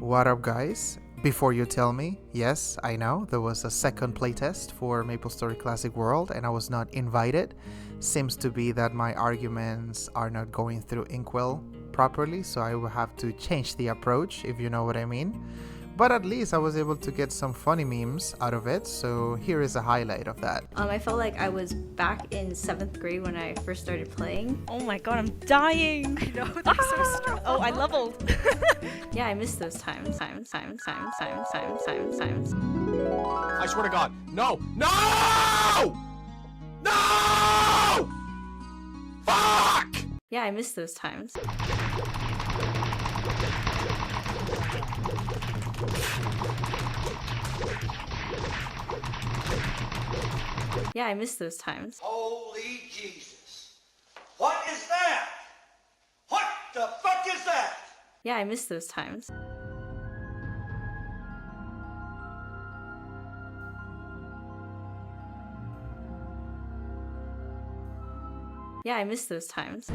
What up, guys? Before you tell me, yes, I know there was a second playtest for MapleStory Classic World and I was not invited. Seems to be that my arguments are not going through Inkwell properly, so I will have to change the approach, if you know what I mean. But at least I was able to get some funny memes out of it, so here is a highlight of that. I felt like I was back in 7th grade when I first started playing. Oh my god, I'm dying! I know, that's so stressful. Oh, I leveled! Yeah, I miss those times. I swear to God, no! No! No! Fuck! Yeah, I miss those times. Yeah, I miss those times. Holy Jesus. What is that? What the fuck is that? Yeah, I miss those times. Yeah, I miss those times.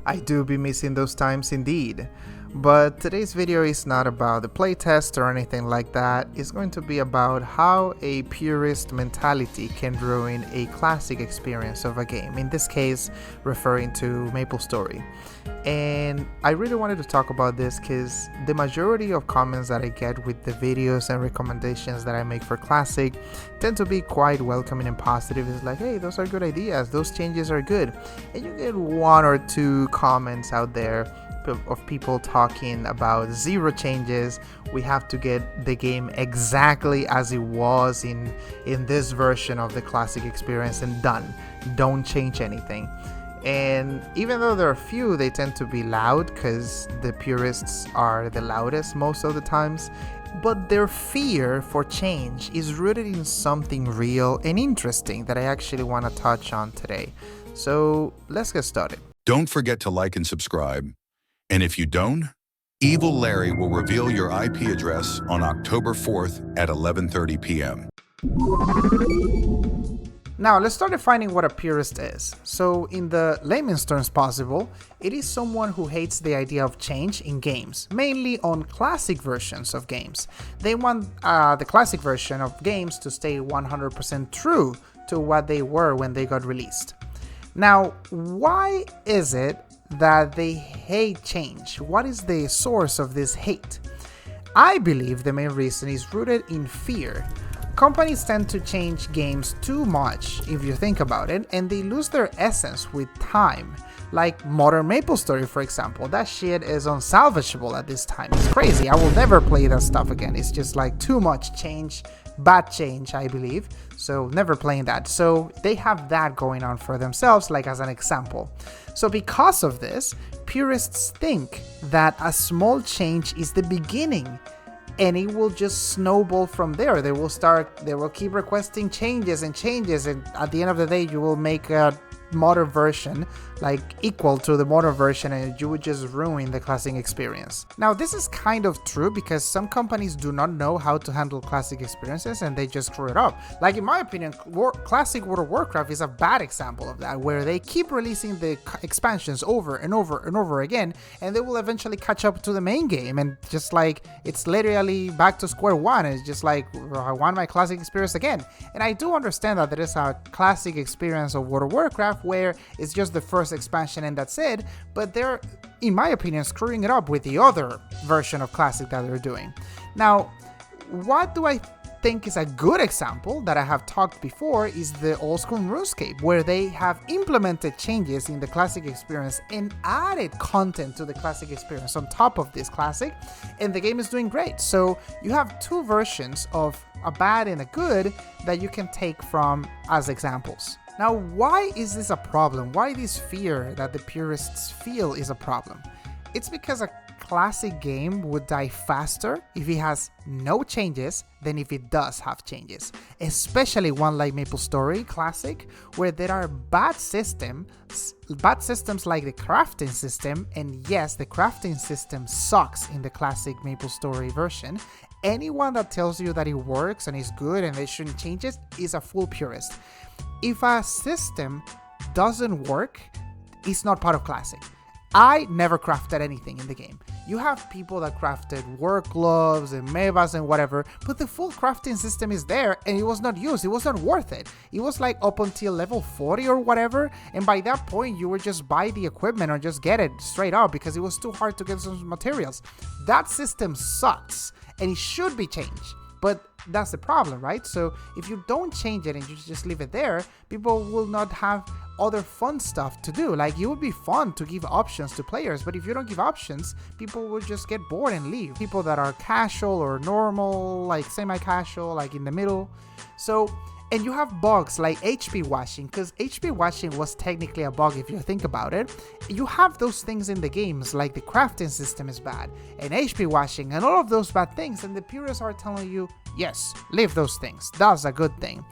I do be missing those times indeed. But today's video is not about the playtest or anything like that. It's going to be about how a purist mentality can ruin a classic experience of a game. In this case, referring to MapleStory. And I really wanted to talk about this because the majority of comments that I get with the videos and recommendations that I make for Classic tend to be quite welcoming and positive. It's like, hey, those are good ideas, those changes are good. And you get one or two comments out there of people talking about zero changes. We have to get the game exactly as it was in this version of the classic experience and done. Don't change anything. And even though there are few, they tend to be loud because the purists are the loudest most of the times. But their fear for change is rooted in something real and interesting that I actually want to touch on today. So let's get started. Don't forget to like and subscribe. And if you don't, Evil Larry will reveal your IP address on October 4th at 11:30 p.m. Now let's start defining what a purist is. So in the layman's terms possible, it is someone who hates the idea of change in games, mainly on classic versions of games. They want the classic version of games to stay 100% true to what they were when they got released. Now, why is it that they hate change? What is the source of this hate? I believe the main reason is rooted in fear. Companies tend to change games too much, if you think about it, and they lose their essence with time. Like modern MapleStory, for example. That shit is unsalvageable at this time. It's crazy. I will never play that stuff again. It's just like too much change, bad change, I believe. So never playing that. So they have that going on for themselves, like as an example. So because of this, purists think that a small change is the beginning and it will just snowball from there. They will keep requesting changes, and at the end of the day you will make a modern version like equal to the modern version, and you would just ruin the classic experience. Now this is kind of true because some companies do not know how to handle classic experiences and they just screw it up. Like in my opinion, classic World of Warcraft is a bad example of that, where they keep releasing the expansions over and over and over again, and they will eventually catch up to the main game, and just like it's literally back to square one. It's just like, I want my classic experience again. And I do understand that there is a classic experience of World of Warcraft where it's just the first expansion and that's it, but they're, in my opinion, screwing it up with the other version of classic that they're doing. Now, what do I think is a good example that I have talked before is the old school RuneScape, where they have implemented changes in the classic experience and added content to the classic experience on top of this classic, and the game is doing great. So you have two versions of a bad and a good that you can take from as examples. Now, why is this a problem? Why this fear that the purists feel is a problem? It's because a classic game would die faster if it has no changes than if it does have changes. Especially one like MapleStory Classic, where there are bad systems like the crafting system, and yes, the crafting system sucks in the classic MapleStory version. Anyone that tells you that it works and is good and they shouldn't change it is a full purist. If a system doesn't work, it's not part of Classic. I never crafted anything in the game. You have people that crafted work gloves and mevas and whatever, but the full crafting system is there and it was not used. It was not worth it. It was like up until level 40 or whatever, and by that point you would just buy the equipment or just get it straight up because it was too hard to get some materials. That system sucks and it should be changed. But that's the problem, right? So if you don't change it and you just leave it there, people will not have other fun stuff to do. Like, it would be fun to give options to players, but if you don't give options, people will just get bored and leave. People that are casual or normal, like semi-casual, like in the middle. So, and you have bugs like HP washing, because HP washing was technically a bug if you think about it. You have those things in the games, like the crafting system is bad, and HP washing, and all of those bad things, and the purists are telling you, yes, leave those things, that's a good thing.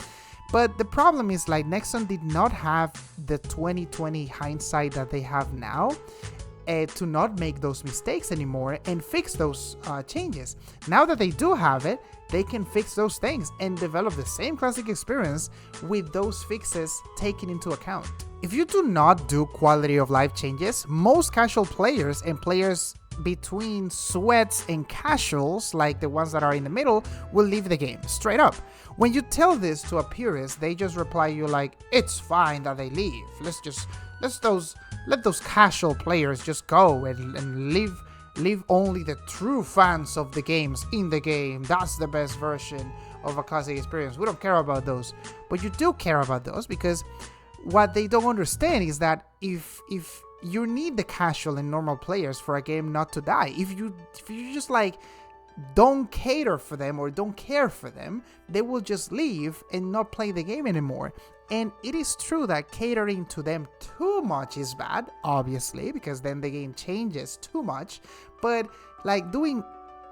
But the problem is, like, Nexon did not have the 2020 hindsight that they have now to not make those mistakes anymore and fix those changes. Now that they do have it, they can fix those things and develop the same classic experience with those fixes taken into account. If you do not do quality of life changes, most casual players and players between sweats and casuals, like the ones that are in the middle, will leave the game straight up. When you tell this to a purist, they just reply you like, it's fine that they leave. Let those casual players just go and leave only the true fans of the games in the game. That's the best version of a classic experience. We don't care about those. But you do care about those, because what they don't understand is that if you need the casual and normal players for a game not to die. If you just like don't cater for them or don't care for them, they will just leave and not play the game anymore. And it is true that catering to them too much is bad, obviously, because then the game changes too much. But like doing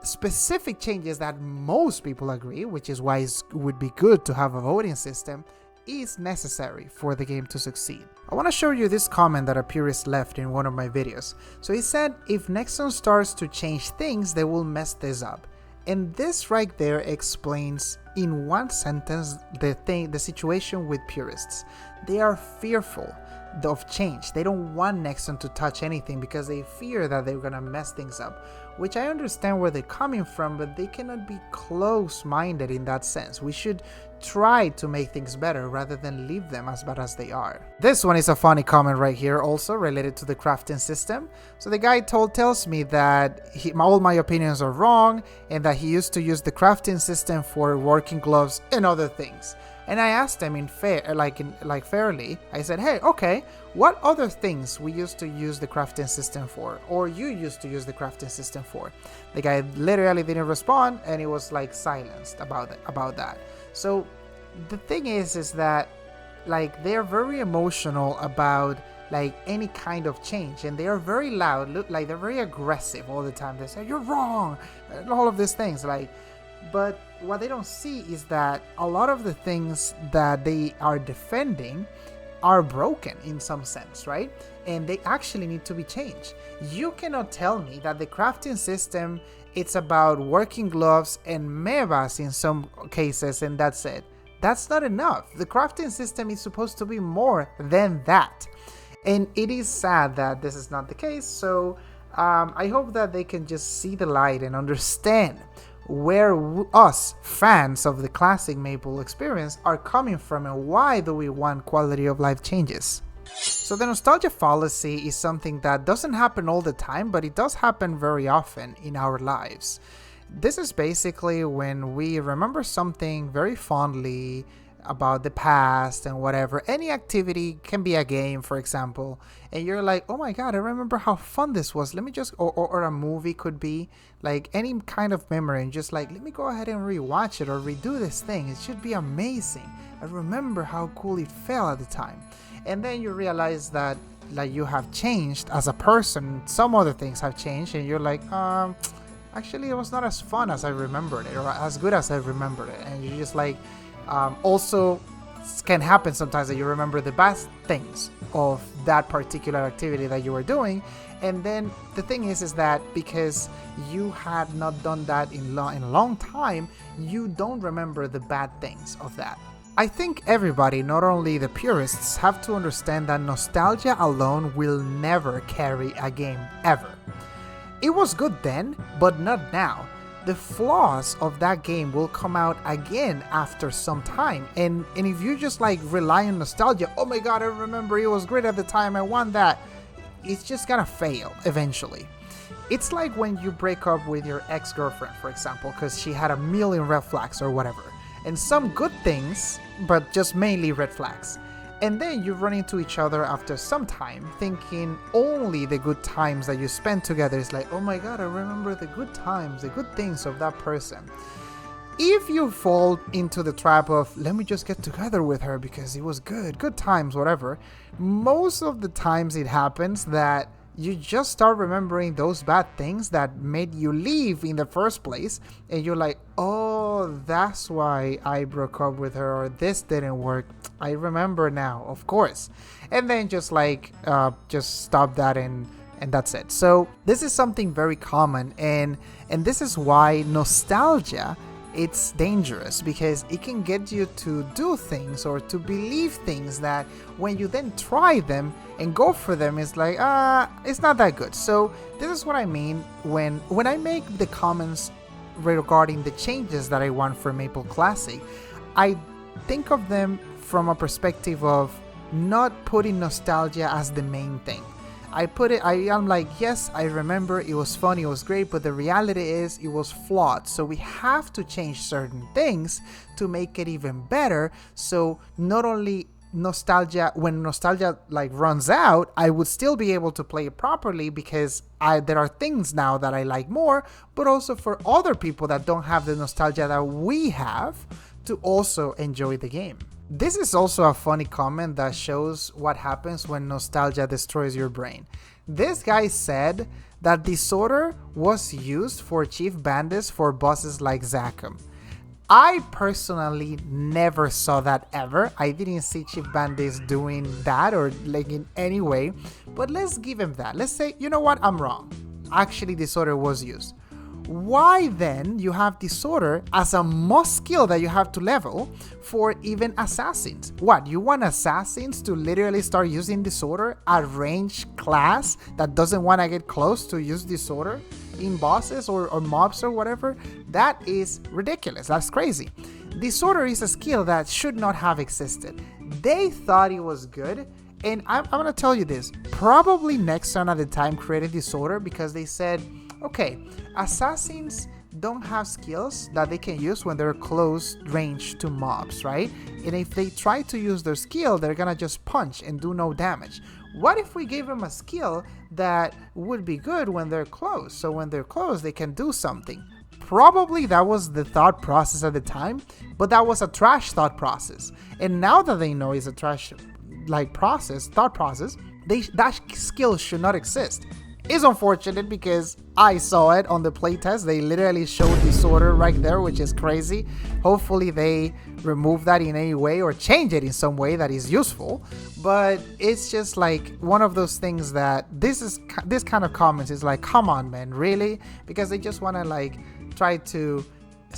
specific changes that most people agree, which is why it would be good to have a voting system, is necessary for the game to succeed. I want to show you this comment that a purist left in one of my videos. So he said, if Nexon starts to change things, they will mess this up. And this right there explains in one sentence the situation with purists. They are fearful of change. They don't want Nexon to touch anything because they fear that they're gonna mess things up, which I understand where they're coming from, but they cannot be close-minded in that sense. We should try to make things better rather than leave them as bad as they are. This one is a funny comment right here, also related to the crafting system. So the guy tells me that all my opinions are wrong and that he used to use the crafting system for working gloves and other things. And I asked him fairly, I said, hey, okay, what other things we used to use the crafting system for, or you used to use the crafting system for? The guy literally didn't respond, and he was like silenced about that. So the thing is that like they're very emotional about like any kind of change, and they are very loud, like they're very aggressive all the time. They say you're wrong, and all of these things, like. But what they don't see is that a lot of the things that they are defending are broken in some sense, right? And they actually need to be changed. You cannot tell me that the crafting system, it's about working gloves and mevas in some cases and that's it. That's not enough. The crafting system is supposed to be more than that. And it is sad that this is not the case. So I hope that they can just see the light and understand where us fans of the classic Maple experience are coming from and why do we want quality of life changes. So the nostalgia fallacy is something that doesn't happen all the time, but it does happen very often in our lives. This is basically when we remember something very fondly about the past and whatever. Any activity can be a game, for example, and you're like, oh my god, I remember how fun this was. Let me just, or a movie could be like any kind of memory, and just like, let me go ahead and rewatch it or redo this thing. It should be amazing. I remember how cool it felt at the time. And then you realize that like you have changed as a person, some other things have changed, and you're like, actually it was not as fun as I remembered it, or as good as I remembered it. And you're just like, also can happen sometimes that you remember the best things of that particular activity that you were doing, and then the thing is that because you had not done that in a long time, you don't remember the bad things of that. I think everybody, not only the purists, have to understand that nostalgia alone will never carry a game ever. It was good then, but not now. The flaws of that game will come out again after some time, and if you just like rely on nostalgia, oh my god, I remember it was great at the time, I want that, it's just gonna fail eventually. It's like when you break up with your ex-girlfriend, for example, because she had a million red flags or whatever, and some good things, but just mainly red flags. And then you run into each other after some time, thinking only the good times that you spent together. Is like, oh my god, I remember the good times, the good things of that person. If you fall into the trap of, let me just get together with her because it was good times, whatever, most of the times it happens that you just start remembering those bad things that made you leave in the first place, and you're like, oh, that's why I broke up with her, or this didn't work. I remember now, of course. And then just stop that, and that's it. So this is something very common, and this is why nostalgia, it's dangerous, because it can get you to do things or to believe things that when you then try them and go for them, it's like, it's not that good. So this is what I mean when I make the comments regarding the changes that I want for Maple Classic. I think of them from a perspective of not putting nostalgia as the main thing. I'm like, yes, I remember it was fun, it was great, but the reality is it was flawed. So we have to change certain things to make it even better. So not only nostalgia, when nostalgia like runs out, I would still be able to play it properly because there are things now that I like more, but also for other people that don't have the nostalgia that we have to also enjoy the game. This is also a funny comment that shows what happens when nostalgia destroys your brain. This guy said that disorder was used for Chief Bandits for bosses like Zachem. I personally never saw that ever. I didn't see Chief Bandits doing that or like in any way, but let's give him that. Let's say, you know what, I'm wrong. Actually, disorder was used. Why then you have disorder as a must skill that you have to level for even assassins? What, you want assassins to literally start using disorder, a ranged class that doesn't want to get close to use disorder in bosses or mobs or whatever? That is ridiculous. That's crazy. Disorder is a skill that should not have existed. They thought it was good. And I'm going to tell you this, probably Nexon at the time created disorder because they said, okay, assassins don't have skills that they can use when they're close range to mobs, right? And if they try to use their skill, they're gonna just punch and do no damage. What if we gave them a skill that would be good when they're close? So when they're close, they can do something. Probably that was the thought process at the time, but that was a trash thought process. And now that they know it's a trash thought process, that skill should not exist. It's unfortunate because I saw it on the playtest. They literally showed disorder right there, which is crazy. Hopefully they remove that in any way or change it in some way that is useful. But it's just like one of those things that this kind of comments is like, come on, man, really? Because they just want to like try to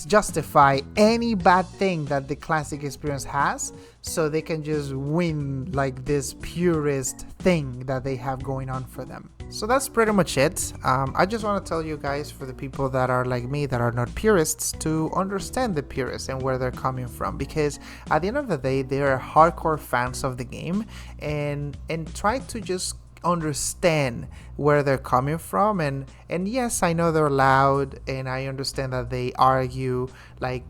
justify any bad thing that the classic experience has so they can just win like this purist thing that they have going on for them. So that's pretty much it. I just want to tell you guys, for the people that are like me that are not purists, to understand the purists and where they're coming from, because at the end of the day they are hardcore fans of the game and try to just understand where they're coming from. And yes, I know they're loud and I understand that they argue like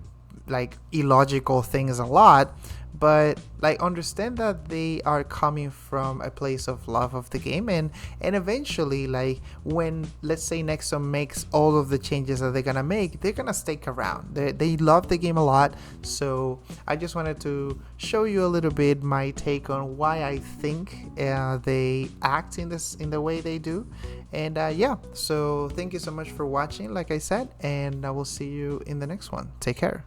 illogical things a lot, but like understand that they are coming from a place of love of the game, and eventually, like when, let's say, Nexon makes all of the changes that they're gonna make, they're gonna stick around. They love the game a lot. So I just wanted to show you a little bit my take on why I think they act in the way they do. And yeah, so thank you so much for watching, like I said, and I will see you in the next one. Take care.